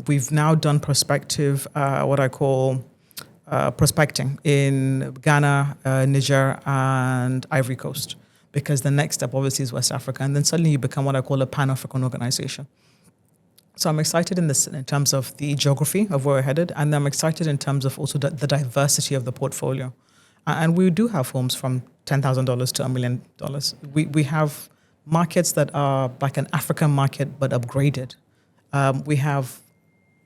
We've now done prospective, what I call prospecting in Ghana, Niger, and Ivory Coast, because the next step obviously is West Africa, and then suddenly you become what I call a Pan-African organization. So I'm excited in terms of the geography of where we're headed, and I'm excited in terms of also the diversity of the portfolio. And we do have homes from $10,000 to $1 million. We have markets that are like an African market but upgraded. We have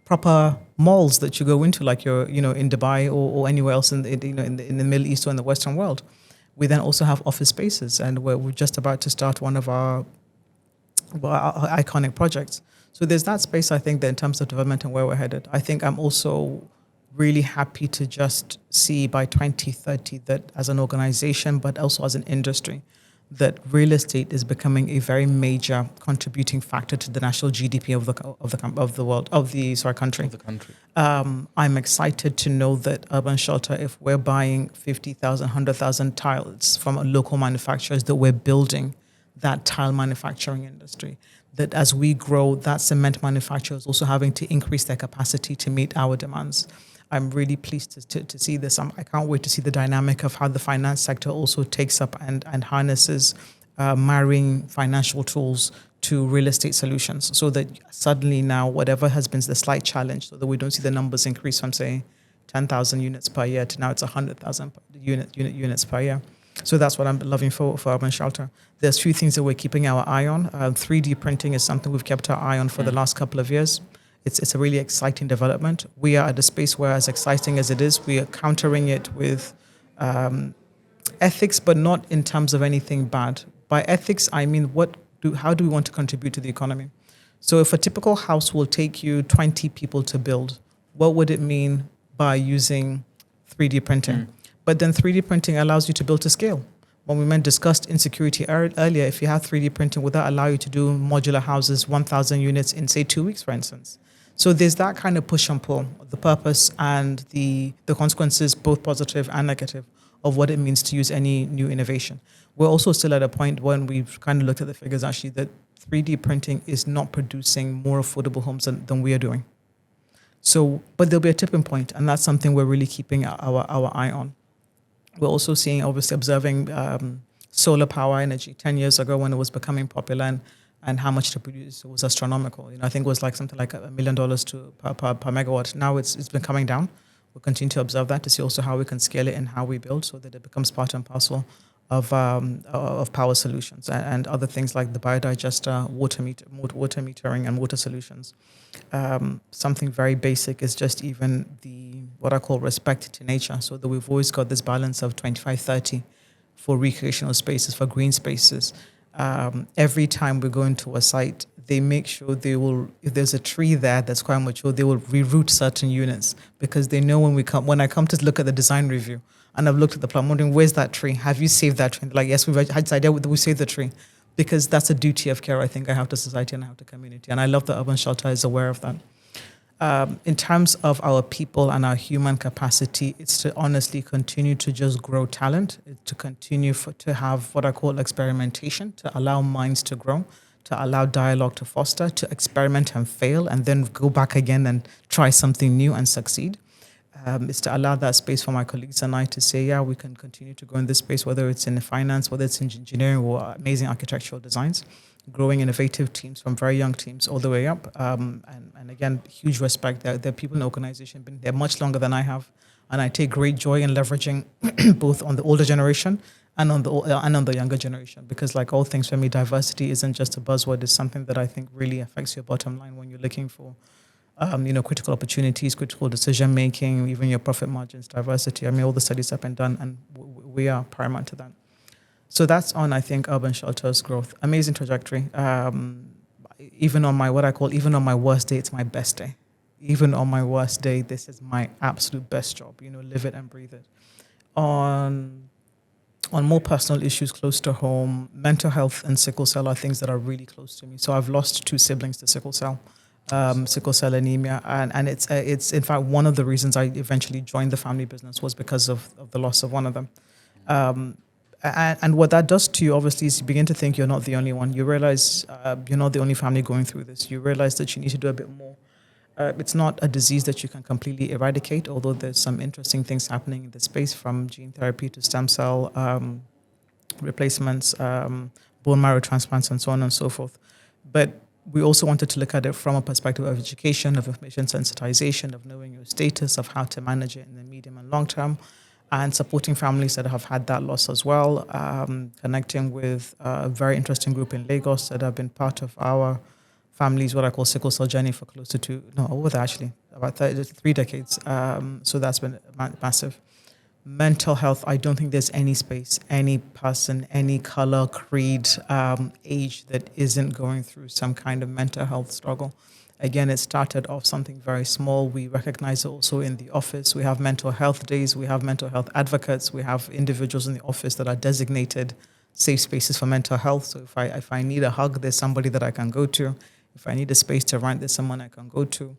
proper malls that you go into, like you're in Dubai or anywhere else in the Middle East or in the Western world. We then also have office spaces, and we're just about to start one of our iconic projects. So there's that space, I think, that in terms of development and where we're headed. I think I'm also really happy to just see by 2030 that as an organization, but also as an industry, that real estate is becoming a very major contributing factor to the national GDP of the country. I'm excited to know that Urban Shelter, if we're buying 50,000, 100,000 tiles from local manufacturers, that we're building that tile manufacturing industry. That as we grow, that cement manufacturer is also having to increase their capacity to meet our demands. I'm really pleased to see this. I can't wait to see the dynamic of how the finance sector also takes up and harnesses marrying financial tools to real estate solutions, so that suddenly now whatever has been the slight challenge, so that we don't see the numbers increase from, say, 10,000 units per year to now it's 100,000 units per year. So that's what I'm loving for Urban Shelter. There's a few things that we're keeping our eye on. 3D printing is something we've kept our eye on for the last couple of years. It's a really exciting development. We are at a space where, as exciting as it is, we are countering it with ethics, but not in terms of anything bad. By ethics, I mean how do we want to contribute to the economy? So if a typical house will take you 20 people to build, what would it mean by using 3D printing? But then 3D printing allows you to build to scale. when we discussed insecurity earlier, if you have 3D printing, would that allow you to do modular houses, 1,000 units in, say, 2 weeks, for instance? So there's that kind of push and pull, the purpose and the consequences, both positive and negative, of what it means to use any new innovation. We're also still at a point when we've kind of looked at the figures, actually, that 3D printing is not producing more affordable homes than we are doing. So, but there'll be a tipping point, and that's something we're really keeping our eye on. We're also seeing, obviously, observing solar power energy 10 years ago when it was becoming popular, and how much to produce was astronomical. I think it was like something like $1 million per megawatt. Now it's been coming down. We'll continue to observe that to see also how we can scale it and how we build so that it becomes part and parcel of power solutions and other things like the biodigester, water metering, and water solutions. Something very basic is just even what I call respect to nature, so that we've always got this balance of 25-30 for recreational spaces, for green spaces. Every time we go into a site, they make sure if there's a tree there that's quite mature, they will reroute certain units, because they know when I come to look at the design review and I've looked at the plan, I'm wondering, where's that tree? Have you saved that tree? Like, yes, we've had this idea, we saved the tree, because that's a duty of care I think I have to society and I have to community. And I love that Urban Shelter is aware of that. In terms of our people and our human capacity, it's to honestly continue to just grow talent, to continue to have what I call experimentation, to allow minds to grow, to allow dialogue to foster, to experiment and fail, and then go back again and try something new and succeed. It's to allow that space for my colleagues and I to say, yeah, we can continue to go in this space, whether it's in finance, whether it's in engineering or amazing architectural designs, growing innovative teams from very young teams all the way up. And again, huge respect. There are people in the organization been there much longer than I have, and I take great joy in leveraging both on the older generation and on the younger generation, because like all things for me, diversity isn't just a buzzword. It's something that I think really affects your bottom line when you're looking for critical opportunities, critical decision making, even your profit margins, diversity. I mean, all the studies have been done, and we are paramount to that. So that's on, I think, Urban Shelter's growth. Amazing trajectory. Even on my worst day, it's my best day. Even on my worst day, this is my absolute best job. Live it and breathe it. On more personal issues close to home, mental health and sickle cell are things that are really close to me. So I've lost 2 siblings to sickle cell anemia, and it's in fact one of the reasons I eventually joined the family business was because of the loss of one of them. And what that does to you, obviously, is you begin to think you're not the only one. You realize you're not the only family going through this. You realize that you need to do a bit more. It's not a disease that you can completely eradicate, although there's some interesting things happening in the space, from gene therapy to stem cell replacements, bone marrow transplants, and so on and so forth. But we also wanted to look at it from a perspective of education, of information sensitization, of knowing your status, of how to manage it in the medium and long term, and supporting families that have had that loss as well, connecting with a very interesting group in Lagos that have been part of our family's what I call sickle cell journey for close to about 3 decades. So that's been massive. Mental health, I don't think there's any space, any person, any color, creed, age that isn't going through some kind of mental health struggle. Again, it started off something very small. We recognize it also in the office. We have mental health days. We have mental health advocates. We have individuals in the office that are designated safe spaces for mental health. So if I need a hug, there's somebody that I can go to. If I need a space to rant, there's someone I can go to.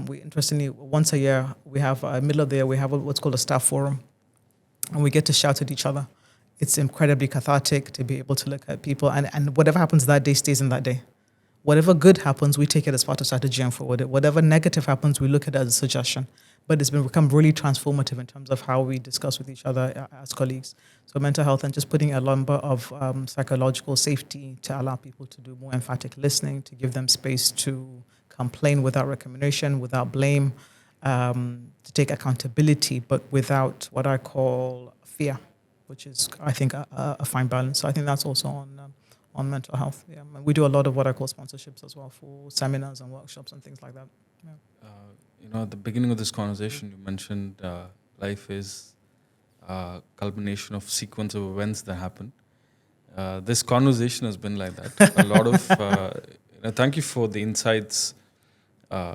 We interestingly, once a year, we have middle of the year, we have what's called a staff forum, and we get to shout at each other. It's incredibly cathartic to be able to look at people, and whatever happens that day stays in that day. Whatever good happens, we take it as part of strategy and forward it. Whatever negative happens, we look at it as a suggestion. But it's become really transformative in terms of how we discuss with each other as colleagues. So mental health and just putting a number of psychological safety to allow people to do more emphatic listening, to give them space to complain without recrimination, without blame, to take accountability, but without what I call fear, which is, I think, a fine balance. So I think that's also on mental health. Yeah, we do a lot of what I call sponsorships as well for seminars and workshops and things like that. Yeah. At the beginning of this conversation, you mentioned life is a culmination of sequence of events that happen. This conversation has been like that. A lot of thank you for the insights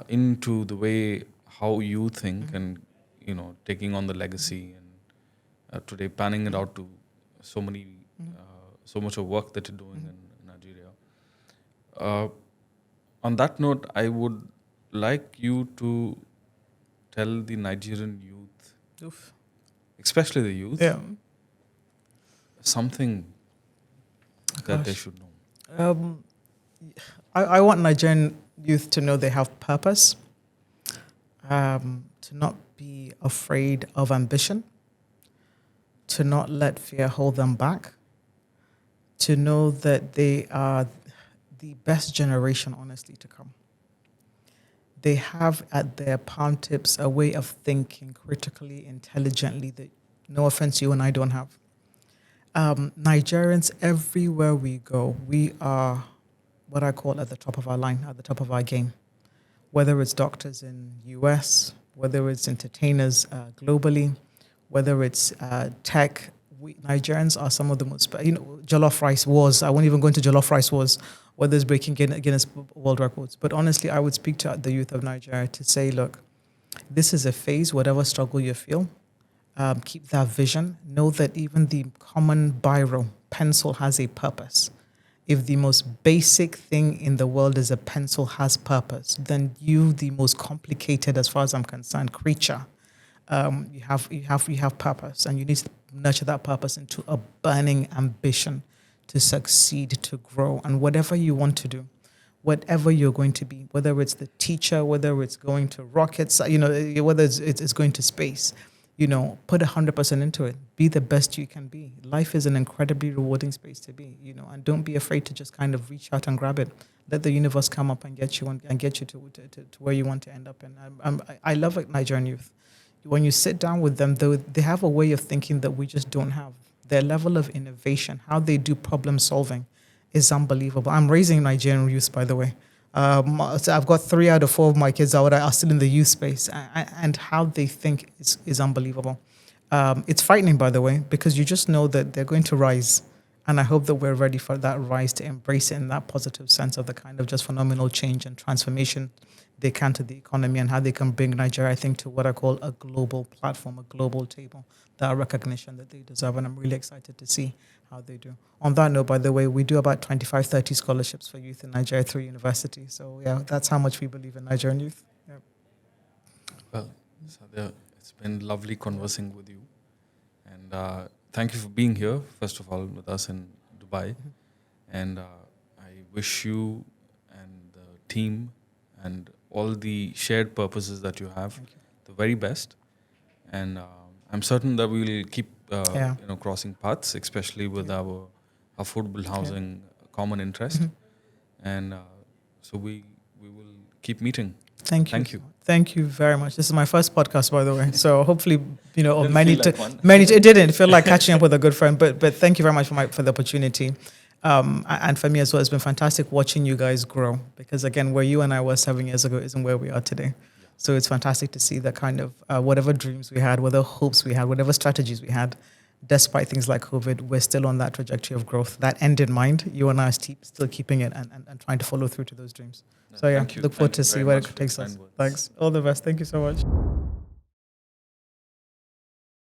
into the way how you think and taking on the legacy and today panning it out to so much of work that you're doing in Nigeria. On that note, I would like you to tell the Nigerian youth, especially the youth, something that they should know. I want Nigerian youth to know they have purpose, to not be afraid of ambition, to not let fear hold them back, to know that they are the best generation, honestly, to come. They have at their palm tips a way of thinking critically, intelligently that, no offense, you and I don't have. Nigerians, everywhere we go, we are what I call at the top of our line, at the top of our game. Whether it's doctors in US, whether it's entertainers globally, whether it's tech, Nigerians are some of the most, jollof rice wars. I won't even go into jollof rice wars, whether it's breaking Guinness World Records. But honestly, I would speak to the youth of Nigeria to say, look, this is a phase, whatever struggle you feel, keep that vision. Know that even the common biro, pencil, has a purpose. If the most basic thing in the world is a pencil has purpose, then you, the most complicated, as far as I'm concerned, creature, you have purpose, and you need to nurture that purpose into a burning ambition to succeed, to grow, and whatever you want to do, whatever you're going to be, whether it's the teacher, whether it's going to rockets, whether it's going to space, put 100% into it. Be the best you can be. Life is an incredibly rewarding space to be, and don't be afraid to just kind of reach out and grab it. Let the universe come up and get you to where you want to end up. And I love Nigerian youth. When you sit down with them, though, they have a way of thinking that we just don't have. Their level of innovation, how they do problem solving, is unbelievable. I'm raising Nigerian youth, by the way. So I've got 3 out of 4 of my kids are still in the youth space, and how they think is unbelievable. It's frightening, by the way, because you just know that they're going to rise, and I hope that we're ready for that rise, to embrace it in that positive sense of the kind of just phenomenal change and transformation they can to the economy, and how they can bring Nigeria, I think, to what I call a global platform, a global table, that recognition that they deserve, and I'm really excited to see how they do. On that note, by the way, we do about 25, 30 scholarships for youth in Nigeria through university. So yeah, that's how much we believe in Nigerian youth. Yeah. Well, Saadiya, it's been lovely conversing with you. And thank you for being here, first of all, with us in Dubai. And I wish you and the team and all the shared purposes that you have the very best. And I'm certain that we will keep crossing paths, especially with our affordable housing common interest. And so we will keep meeting. Thank you. Thank you very much. This is my first podcast, by the way. So hopefully, it didn't feel like catching up with a good friend, but thank you very much for the opportunity. And for me as well, it's been fantastic watching you guys grow, because again, where you and I were 7 years ago isn't where we are today. So it's fantastic to see the kind of whatever dreams we had, whatever hopes we had, whatever strategies we had, despite things like COVID, we're still on that trajectory of growth. That end in mind, you and I are still keeping it and trying to follow through to those dreams. So yeah, look forward to see where it takes us. Thanks. All the best. Thank you so much.